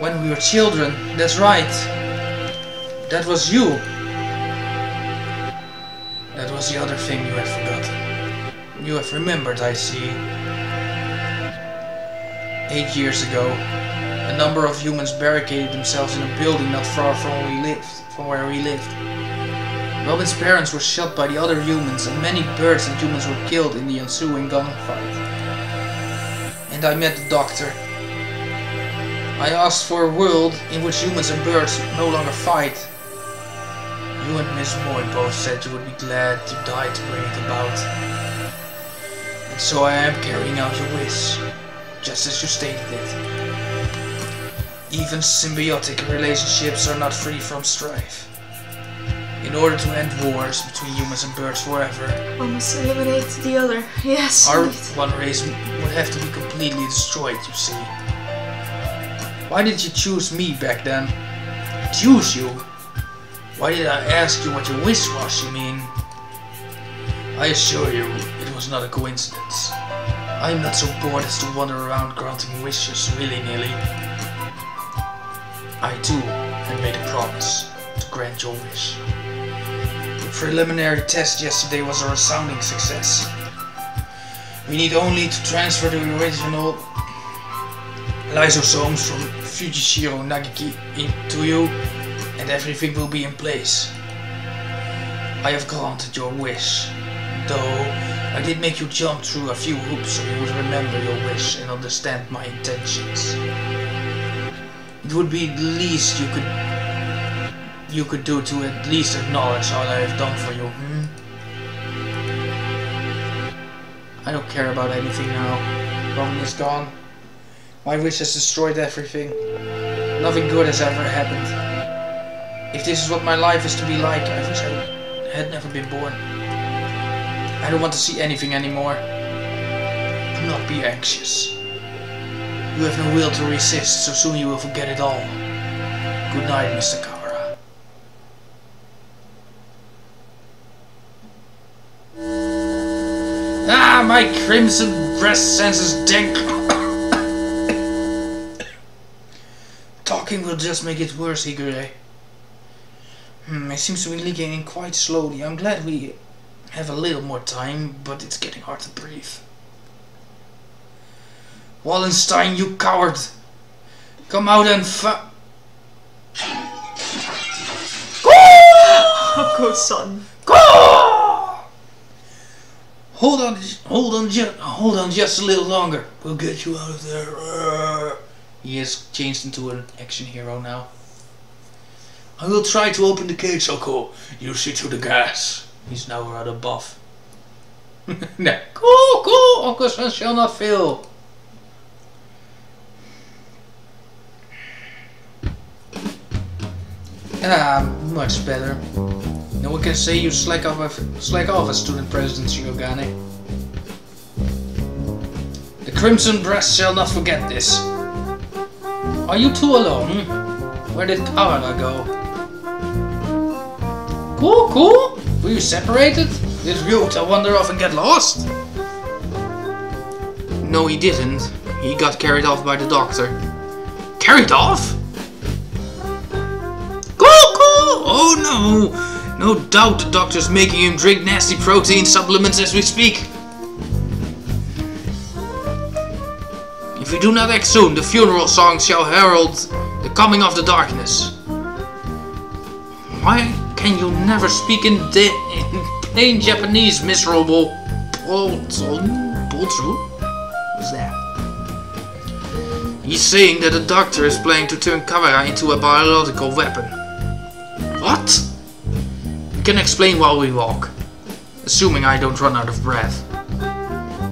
when we were children, that's right. That was you. That was the other thing you had forgotten. You have remembered, I see. 8 years ago, a number of humans barricaded themselves in a building not far from where we lived. Robin's parents were shot by the other humans, and many birds and humans were killed in the ensuing gunfight. And I met the doctor. I asked for a world in which humans and birds no longer fight. You and Miss Moy both said you would be glad to die to bring it about. And so I am carrying out your wish, just as you stated it. Even symbiotic relationships are not free from strife. In order to end wars between humans and birds forever, one must eliminate the other. Yes. Our one race would have to be completely destroyed, you see. Why did you choose me back then? Choose you? Why did I ask you what your wish was, you mean? I assure you, it was not a coincidence. I am not so bored as to wander around granting wishes willy-nilly. I too had made a promise to grant your wish. The preliminary test yesterday was a resounding success. We need only to transfer the original lysosomes from Fujishiro Nagiki into you, and everything will be in place. I have granted your wish, though I did make you jump through a few hoops so you would remember your wish and understand my intentions. It would be the least you could do to at least acknowledge all I have done for you, I don't care about anything now. Robin is gone. My wish has destroyed everything. Nothing good has ever happened. If this is what my life is to be like, I wish I had never been born. I don't want to see anything anymore. Do not be anxious. You have no will to resist, so soon you will forget it all. Good night, Mr. Kawara. Ah, my crimson breast senses dank. Talking will just make it worse, Higure. It seems to be leaking in quite slowly. I'm glad we have a little more time, but it's getting hard to breathe. Wallenstein, you coward! Come out and Okosan. Go! Hold on just a little longer. We'll get you out of there. He has changed into an action hero now. I will try to open the cage, Oko. You see to the gas. He's now rather buff. No. Go! Okosan shall not fail. Much better. No one can say you slack off as student president, Shirogane. The Crimson Breast shall not forget this. Are you two alone? Where did Kawara go? Cool? Were you separated? Did Ryouta wander off and get lost? No, he didn't. He got carried off by the doctor. Carried off? Oh no! No doubt the doctor's making him drink nasty protein supplements as we speak. If we do not act soon, the funeral song shall herald the coming of the darkness. Why can you never speak in plain Japanese, miserable Poltru? What's that? He's saying that the doctor is planning to turn Kawara into a biological weapon. What? We can explain while we walk, assuming I don't run out of breath.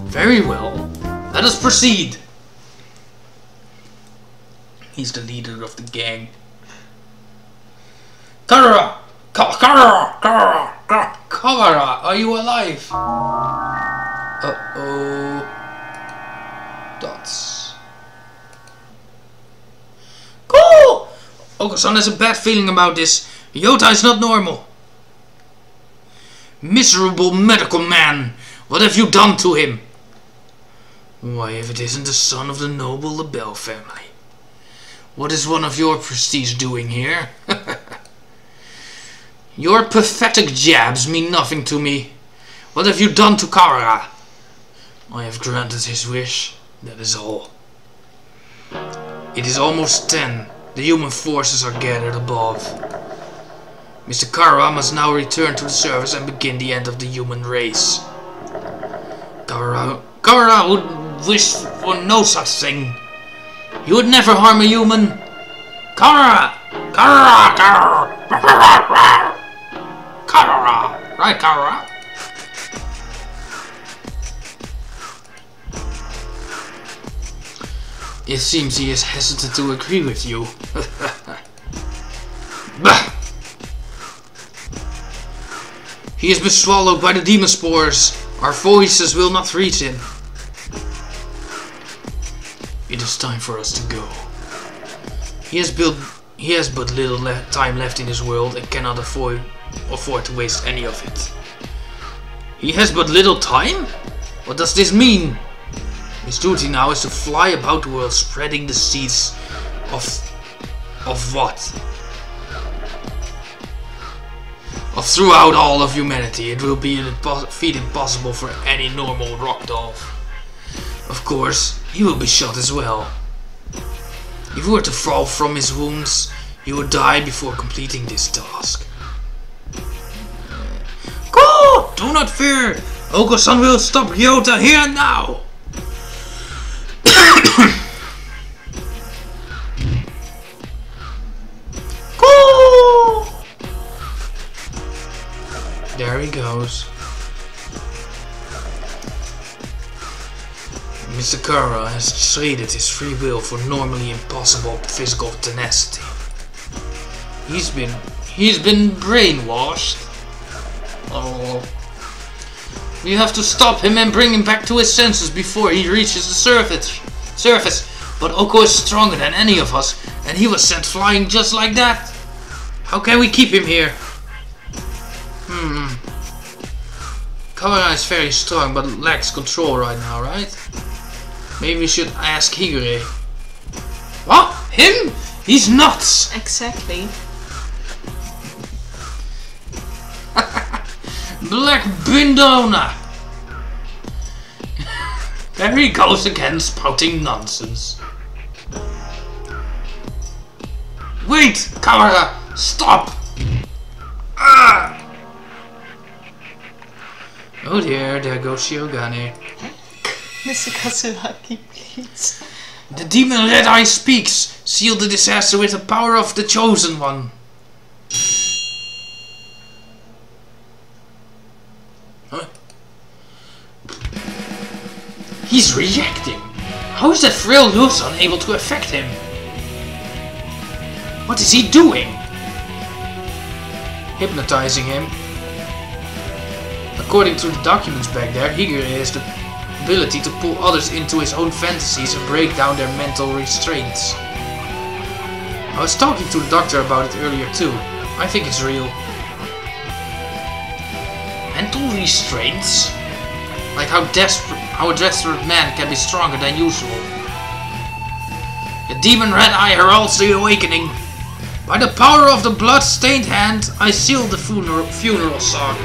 Very well. Let us proceed. He's the leader of the gang. Kawara! Kawara, are you alive? Uh-oh. Dots. Cool! Okosan has a bad feeling about this. Ryouta is not normal. Miserable medical man! What have you done to him? Why, if it isn't the son of the noble LaBelle family. What is one of your prestige doing here? Your pathetic jabs mean nothing to me. What have you done to Kara? I have granted his wish, that is all. It is almost 10. The human forces are gathered above. Mr. Kara must now return to the surface and begin the end of the human race. Kara would wish for no such thing. He would never harm a human. Kara! Kara! Kara! Kara! Right, Kara? It seems he is hesitant to agree with you. Bah! He has been swallowed by the demon spores. Our voices will not reach him. It is time for us to go. He has but little time left in this world and cannot afford to waste any of it. He has but little time? What does this mean? His duty now is to fly about the world spreading the seeds of what? Of throughout all of humanity. It will be a feat impossible for any normal rock doll. Of course, he will be shot as well. If he were to fall from his wounds, he would die before completing this task. Go! Do not fear! Okosan will stop Ryouta here and now! Go! There he goes. Mr. Kara has traded his free will for normally impossible physical tenacity. He's been brainwashed. Oh. We have to stop him and bring him back to his senses before he reaches the surface. But Oko is stronger than any of us, and he was sent flying just like that. How can we keep him here? Kara is very strong, but lacks control right now, right? Maybe we should ask Higure. What? Him? He's nuts! Exactly. Black Bindona! There he goes again, spouting nonsense. Wait, Kara! Stop! Oh dear, there goes Shiogane. Mr. Katsuraki, please. The demon Red Eye speaks! Seal the disaster with the power of the Chosen One. Huh? He's reacting! How is that frail Ryouta unable to affect him? What is he doing? Hypnotizing him. According to the documents back there, Higure has the ability to pull others into his own fantasies and break down their mental restraints. I was talking to the doctor about it earlier too. I think it's real. Mental restraints? Like how a desperate man can be stronger than usual. The demon Red Eye heralds the awakening. By the power of the blood-stained hand, I seal the funeral song.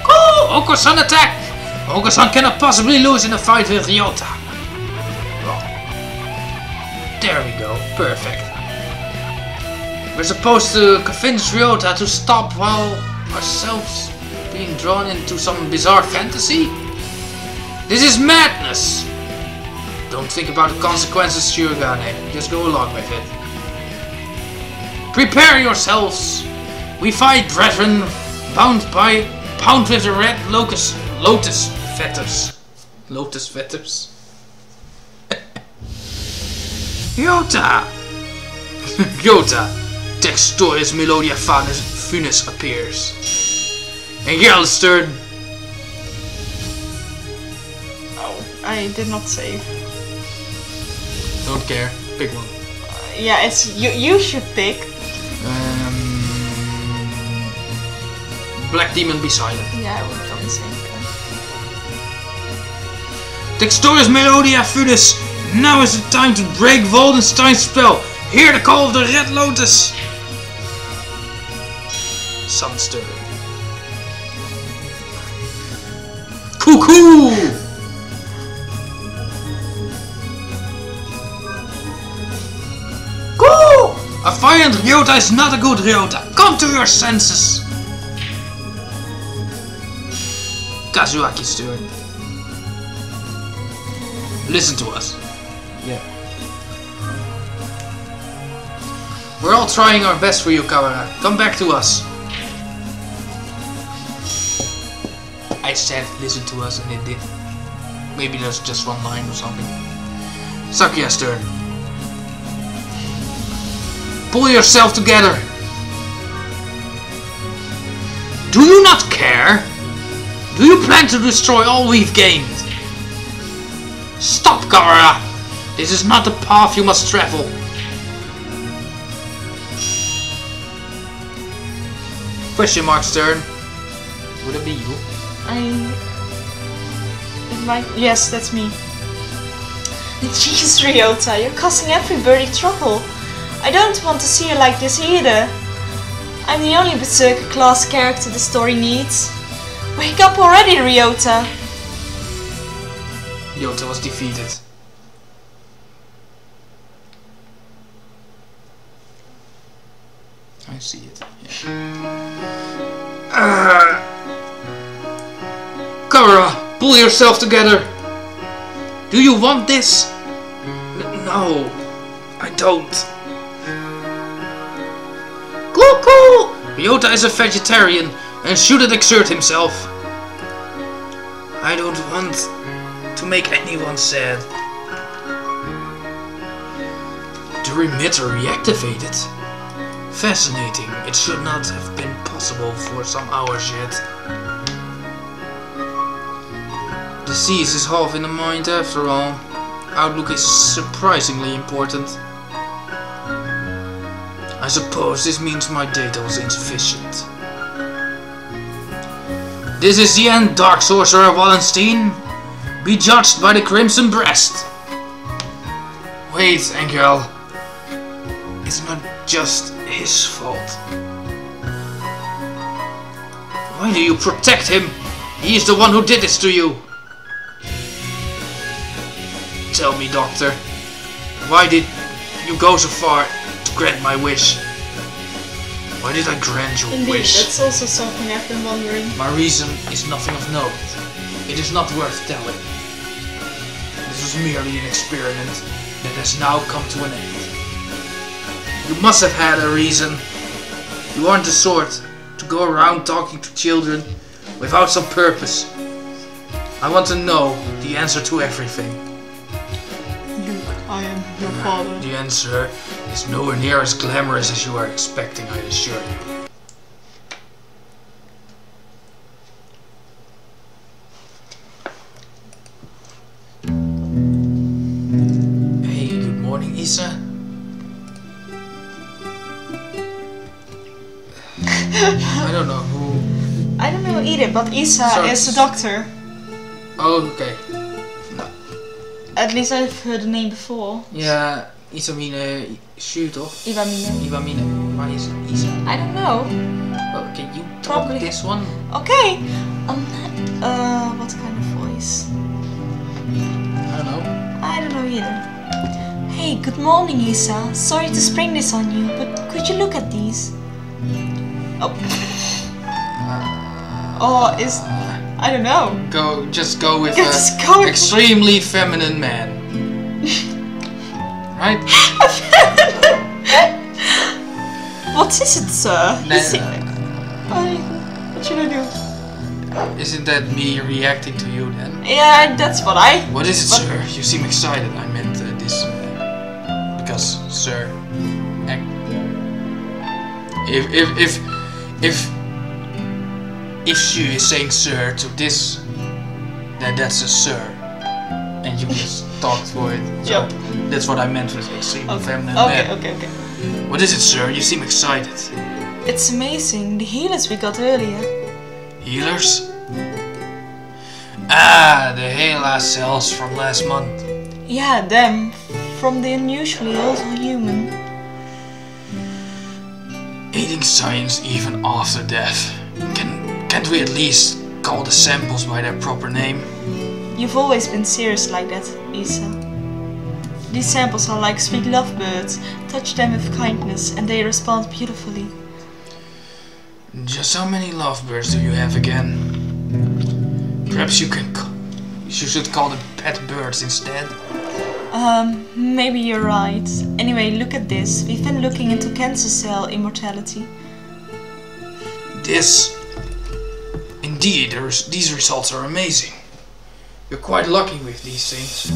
Oh, Okosan attack! Okosan cannot possibly lose in a fight with Ryouta. There we go, perfect. We're supposed to convince Ryouta to stop while ourselves being drawn into some bizarre fantasy? This is madness! Don't think about the consequences, Shiogane. Just go along with it. Prepare yourselves! We fight, brethren, bound with the red lotus fetters. Lotus fetters? Ryouta! Ryouta! Textoris Melodia Funis appears. And Gerald's turn. Oh, I did not save. Don't care. Pick one. Yeah, it's you should pick. Black Demon, be silent. Yeah, I would probably say. Textoris Melodia Funis Now is the time to break Woldenstein's spell. Hear the call of the Red Lotus. Sunsturn. Cuckoo! Coo! A violent Ryouta is not a good Ryouta. Come to your senses. Kazuhaki's turn. Listen to us. Yeah. We're all trying our best for you, Kawara. Come back to us. I said listen to us and it did. Maybe there's just one line or something. Sakuya's turn. Pull yourself together. Do you not care? Do you plan to destroy all we've gained? Stop, Kawara! This is not the path you must travel. Question mark's turn. Would it be you? Yes, that's me. Jeez, Ryouta, you're causing everybody trouble. I don't want to see you like this either. I'm the only Berserker class character the story needs. Wake up already, Ryouta! Ryouta was defeated. I see it. Yeah. Kawara, pull yourself together. Do you want this? No, I don't. Cuckoo! Ryouta is a vegetarian and shouldn't exert himself. I don't want to make anyone sad. The remitter reactivated. Fascinating. It should not have been possible for some hours yet. Disease is half in the mind after all. Outlook is surprisingly important. I suppose this means my data was insufficient. This is the end, Dark Sorcerer Wallenstein. Be judged by the Crimson Breast. Wait, Angel. It's not just his fault. Why do you protect him? He is the one who did this to you. Tell me, Doctor, why did you go so far to grant my wish? Why did I grant your Indeed, wish? that's also something I've been wondering. My reason is nothing of note. It is not worth telling. This was merely an experiment that has now come to an end. You must have had a reason. You aren't the sort to go around talking to children without some purpose. I want to know the answer to everything. Luke, I am your father. The answer is nowhere near as glamorous as you are expecting, I assure you. Hey, good morning, Issa. I don't know who. I don't know either, but Issa is the doctor. Oh, okay. No. At least I've heard the name before. Ja, Isamine Shu toch? Iwamine. Iwamine. Waar is Isa? I don't know. Well, can you talk Probably. this one? Okay. What kind of voice? I don't know. I don't know either. Hey, good morning, Issa. Sorry to spring this on you, but could you look at these? Oh. I don't know. Just go with Just go with extremely feminine man. Right? What is it, sir? What should I do? Isn't that me reacting to you then? Yeah, that's what I... What is it, sir? You seem excited. I meant this... because, sir... If she is saying sir to this, then that's a sir. And you just talked for it. So Yep. that's what I meant with extremely feminine Okay, man. okay. What is it, sir? You seem excited. It's amazing, the healers we got earlier. Healers? Ah, the Hela cells from last month. Yeah, them. From the unusually also human. Aiding science even after death. Can't we at least call the samples by their proper name? You've always been serious like that, Isa. These samples are like sweet lovebirds. Touch them with kindness and they respond beautifully. Just how many lovebirds do you have again? Perhaps you should call them pet birds instead? Maybe you're right. Anyway, look at this. We've been looking into cancer cell immortality. Indeed, these results are amazing. You're quite lucky with these things.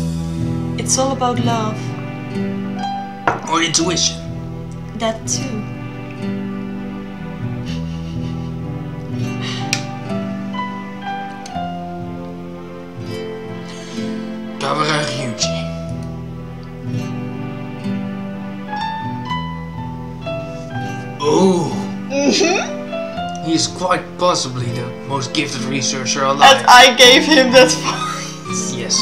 It's all about love. Or intuition. That too. Ryuuji. Oh! He is quite possibly the most gifted researcher alive. And I gave him that voice. Yes.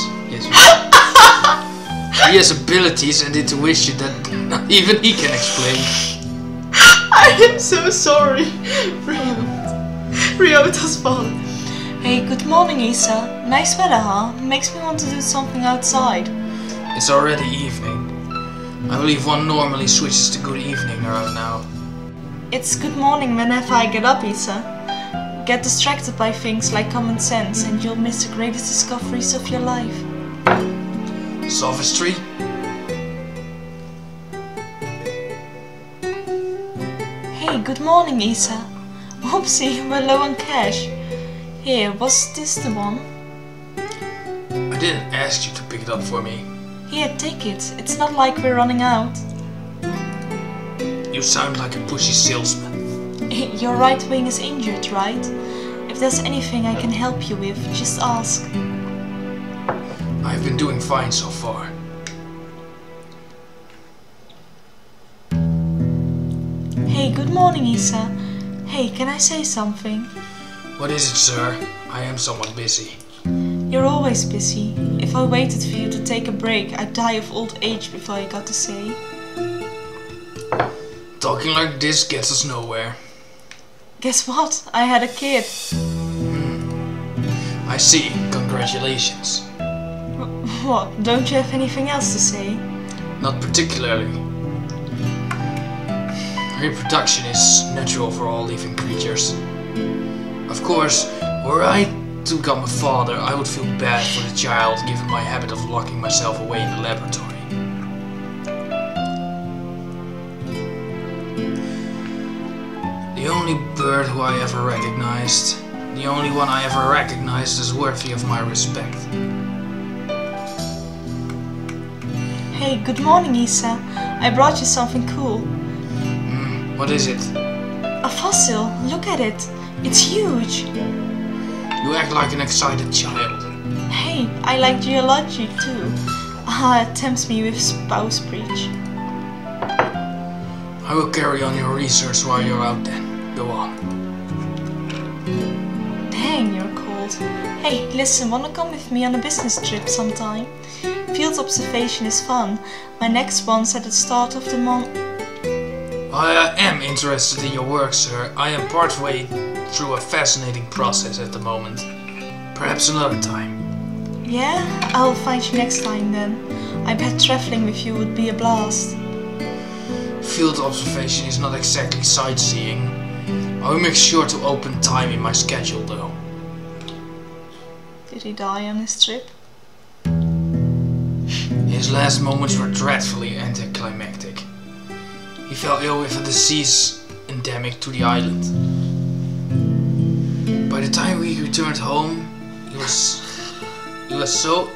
He has abilities and intuition that not even he can explain. I am so sorry, Ryouta father. Hey, good morning, Isa. Nice weather, huh? Makes me want to do something outside. It's already evening. I believe one normally switches to good evening around now. It's good morning whenever I get up, Isa. Get distracted by things like common sense and you'll miss the greatest discoveries of your life. Sophistry? Hey, good morning, Isa. Whoopsie, we're low on cash. Here, was this the one? I didn't ask you to pick it up for me. Here, take it. It's not like we're running out. You sound like a pushy salesman. Your right wing is injured, right? If there's anything I can help you with, just ask. I've been doing fine so far. Hey, good morning, Isa. Hey, can I say something? What is it, sir? I am somewhat busy. You're always busy. If I waited for you to take a break, I'd die of old age before I got to say. Talking like this gets us nowhere. Guess what? I had a kid. I see. Congratulations. What? Don't you have anything else to say? Not particularly. Reproduction is natural for all living creatures. Of course, were I to become a father, I would feel bad for the child given my habit of locking myself away in the laboratory. The only bird who I ever recognized, the only one I ever recognized as worthy of my respect. Hey, good morning, Isa. I brought you something cool. What is it? A fossil. Look at it. It's huge. You act like an excited child. Hey, I like geology too. It tempts me with spouse breach. I will carry on your research while you're out then. Go on. Dang, you're cold. Hey, listen, wanna come with me on a business trip sometime? Field observation is fun. My next one's at the start of the month. I am interested in your work, sir. I am partway through a fascinating process at the moment. Perhaps another time. Yeah? I'll find you next time then. I bet traveling with you would be a blast. Field observation is not exactly sightseeing. I will make sure to open time in my schedule though. Did he die on his trip? His last moments were dreadfully anticlimactic. He fell ill with a disease endemic to the island. By the time we returned home, he was so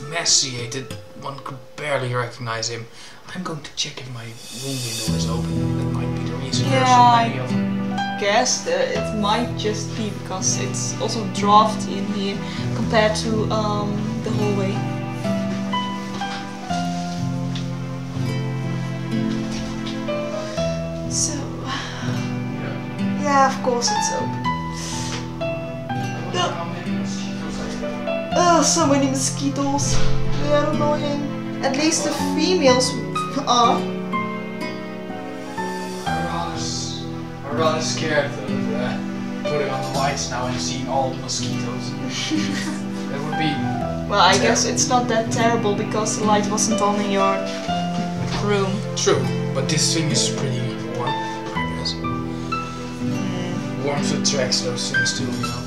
emaciated one could barely recognize him. I'm going to check if my room window is open. That might be the reason there are so many of them. Guess it might just be because it's also drafty in here compared to the hallway. So, yeah, of course it's open. Oh, so many mosquitoes. They are annoying. At least the females are. I'm rather scared of putting on the lights now and seeing all the mosquitoes. That would be... Well, I guess it's not that terrible because the light wasn't on in your room. True, but this thing is pretty warm, I guess. Warmth attracts those things too, you know.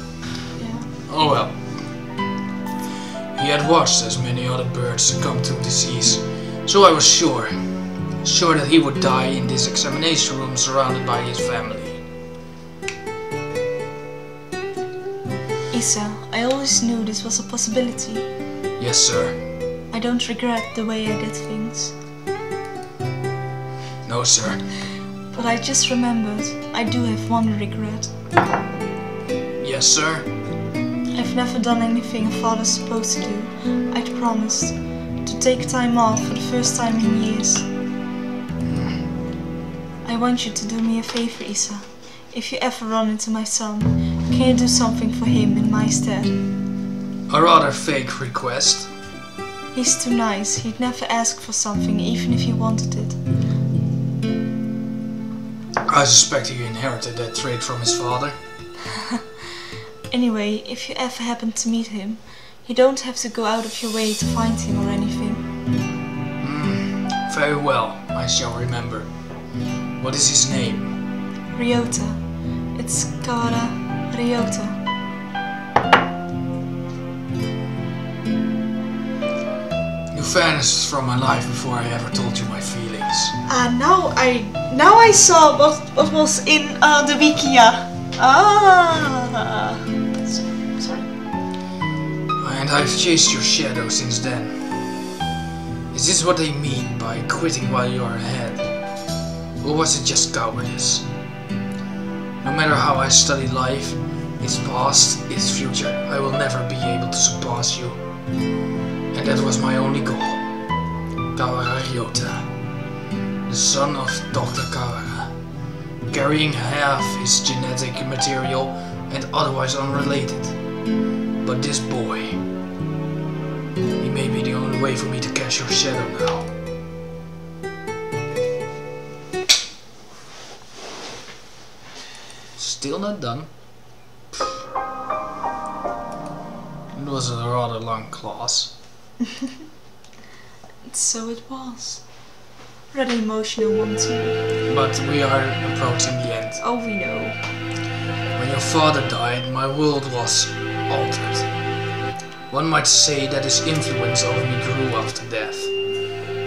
Yeah. Oh well. He had watched as many other birds succumb to disease, so I was sure that he would die in this examination room surrounded by his family. Isa, I always knew this was a possibility. Yes, sir. I don't regret the way I did things. No, sir. But I just remembered, I do have one regret. Yes, sir. I've never done anything a father's supposed to do. I'd promised to take time off for the first time in years. I want you to do me a favor, Isa. If you ever run into my son, can you do something for him in my stead? A rather fake request. He's too nice. He'd never ask for something, even if he wanted it. I suspect he inherited that trait from his father. Anyway, if you ever happen to meet him, you don't have to go out of your way to find him or anything. Very well, I shall remember. What is his name? Ryouta. It's Kawara Ryouta. You vanished from my life before I ever told you my feelings. Now I saw what was in the Wikia. Sorry. And I've chased your shadow since then. Is this what they mean by quitting while you are ahead? Or was it just cowardice? No matter how I study life, its past, its future, I will never be able to surpass you. And that was my only goal. Kawara Ryouta, the son of Dr. Kawara, carrying half his genetic material and otherwise unrelated. But this boy, he may be the only way for me to catch your shadow now. Still not done. It was a rather long class. So it was. Rather emotional one too. But we are approaching the end. Oh, we know. When your father died, my world was altered. One might say that his influence over me grew after death,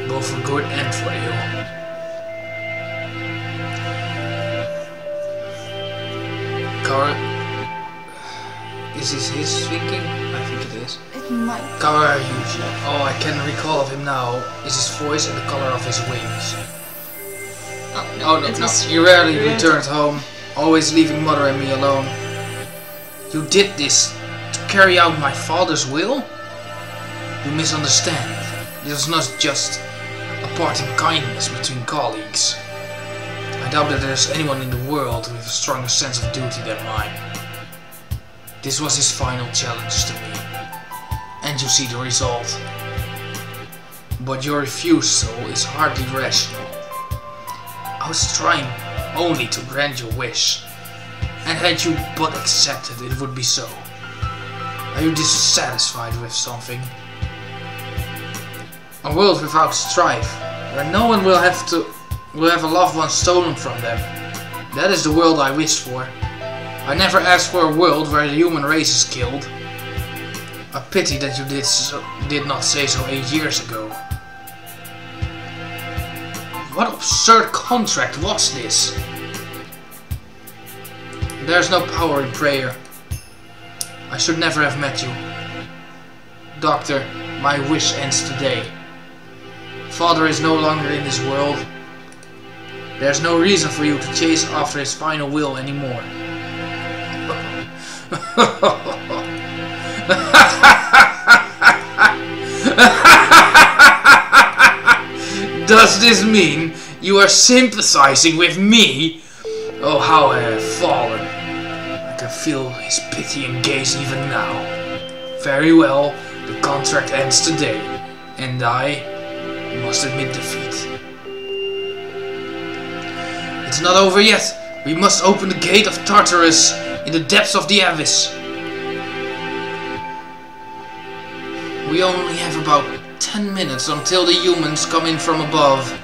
both for good and for ill. Is this his thinking? I think it is. It might. Ryuuji. Oh, I can recall of him now. Is his voice and the color of his wings. Oh no. He rarely returned home, always leaving mother and me alone. You did this to carry out my father's will? You misunderstand. This was not just a parting kindness between colleagues. I doubt that there's anyone in the world with a stronger sense of duty than mine. This was his final challenge to me. And you see the result. But your refusal is hardly rational. I was trying only to grant your wish. And had you but accepted, it would be so. Are you dissatisfied with something? A world without strife, where no one will have a loved one stolen from them. That is the world I wish for. I never asked for a world where the human race is killed. A pity that you did not say so 8 years ago. What absurd contract was this? There's no power in prayer. I should never have met you. Doctor, my wish ends today. Father is no longer in this world. There's no reason for you to chase after his final will anymore. Does this mean you are sympathizing with me? Oh, how I have fallen. I can feel his pitying gaze even now. Very well, contract ends today, and I must admit defeat. It's not over yet. We must open the gate of Tartarus in the depths of the abyss. We only have about 10 minutes until the humans come in from above.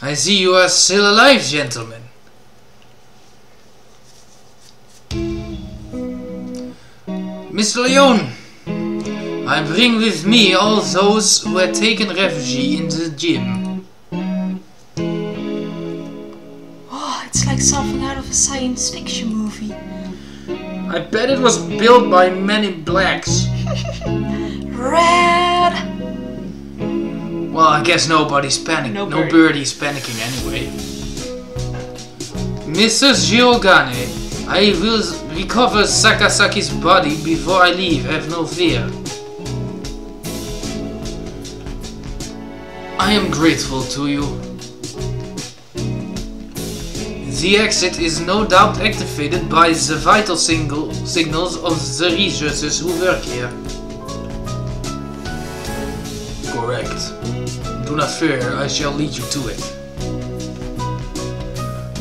I see you are still alive, gentlemen. Mr. Leon, I bring with me all those who had taken refuge in the gym. Oh, it's like something out of a science fiction movie. I bet it was built by Men in Blacks. Red! Well, I guess nobody's panicking. No birdie's panicking anyway. Mrs. Giogane, I will recover Sakasaki's body before I leave, have no fear. I am grateful to you. The exit is no doubt activated by the vital signals of the researchers who work here. Correct. Do not fear, I shall lead you to it.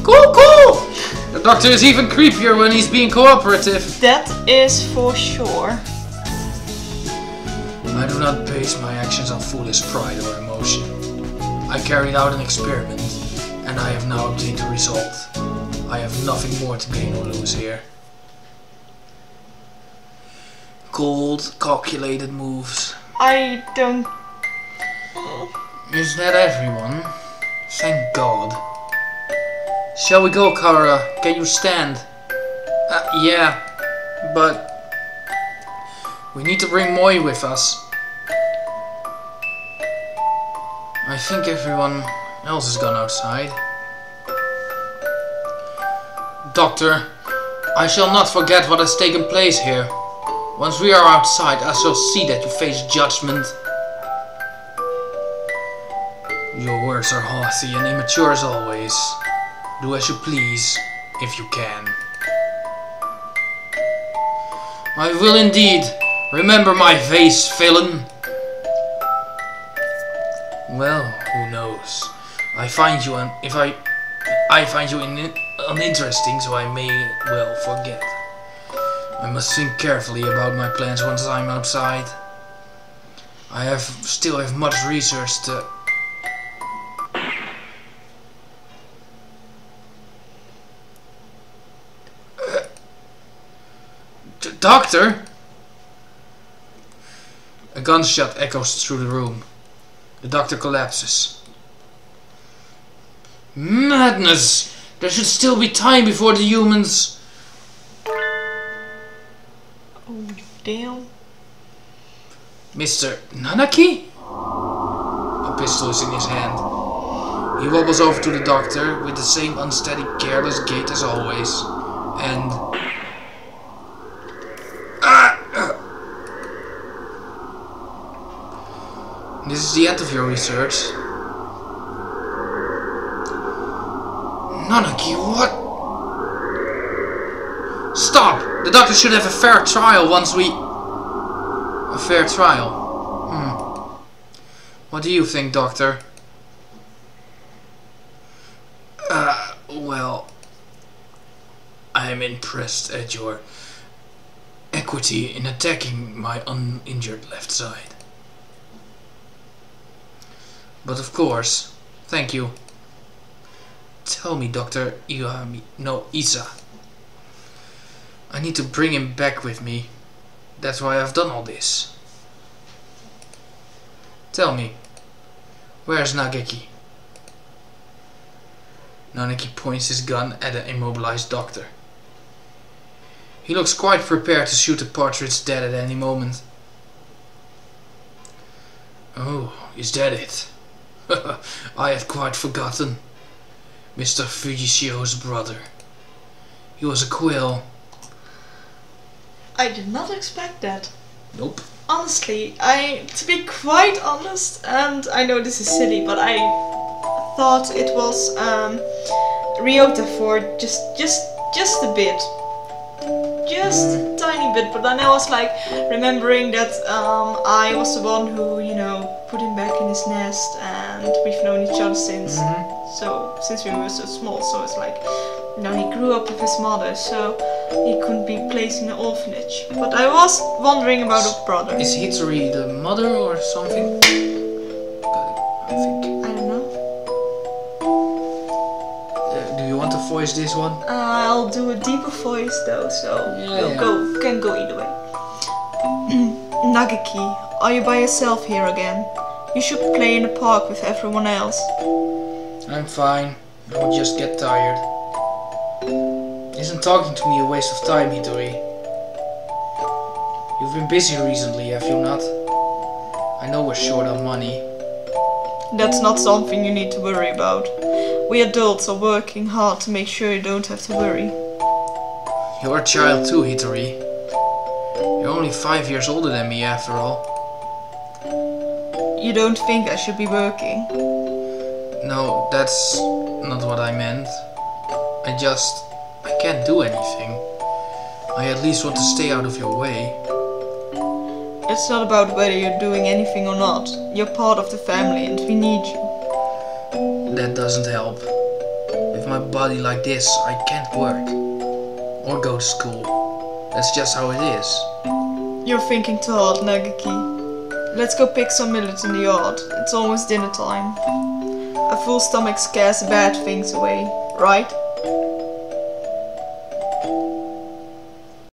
Cool! The doctor is even creepier when he's being cooperative. That is for sure. I do not base my actions on foolish pride or emotion. I carried out an experiment, and I have now obtained a result. I have nothing more to gain or lose here. Cold, calculated moves. I don't... Is that everyone? Thank God. Shall we go, Kara? Can you stand? Yeah, but... we need to bring Moi with us. I think everyone else has gone outside. Doctor, I shall not forget what has taken place here. Once we are outside, I shall see that you face judgment. Your words are haughty and immature as always. Do as you please, if you can. I will indeed. Remember my face, villain. Well, who knows? I find you uninteresting, so I may well forget. I must think carefully about my plans once I'm outside. I still have much research to... Doctor! A gunshot echoes through the room. The doctor collapses. Madness! There should still be time before the humans... Oh, damn. Mr. Nanaki? A pistol is in his hand. He wobbles over to the doctor with the same unsteady, careless gait as always. And... This is the end of your research. Nanaki, what? Stop! The doctor should have a fair trial once we... A fair trial? What do you think, Doctor? Well... I am impressed at your equity in attacking my uninjured left side. But of course, thank you. Tell me, Dr. Isa. I need to bring him back with me. That's why I've done all this. Tell me, where's Nageki? Nanaki points his gun at the immobilized doctor. He looks quite prepared to shoot the partridge dead at any moment. Oh, is that it? I had quite forgotten. Mr. Fujishio's brother. He was a quill. I did not expect that. Nope. Honestly, to be quite honest, and I know this is silly, but I thought it was Ryouta for just a bit. just a tiny bit, but then I was like remembering that I was the one who, you know, put him back in his nest, and we've known each other since. So since we were so small, so it's like, you know, he grew up with his mother, so he couldn't be placed in an orphanage. But I was wondering about a brother. Is Hitori the mother or something? I think. I don't know. Do you want to voice this one? I'll do a deeper voice though, so can go either way. Nagaki, are you by yourself here again? You should play in the park with everyone else. I'm fine. I would just get tired. Isn't talking to me a waste of time, Hitori? You've been busy recently, have you not? I know we're short on money. That's not something you need to worry about. We adults are working hard to make sure you don't have to worry. You're a child too, Hitori. You're only 5 years older than me after all. You don't think I should be working? No, that's not what I meant. I can't do anything. I at least want to stay out of your way. It's not about whether you're doing anything or not. You're part of the family and we need you. That doesn't help. With my body like this, I can't work. Or go to school. That's just how it is. You're thinking too hard, Nagaki. Let's go pick some millet in the yard. It's almost dinner time. A full stomach scares bad things away, right?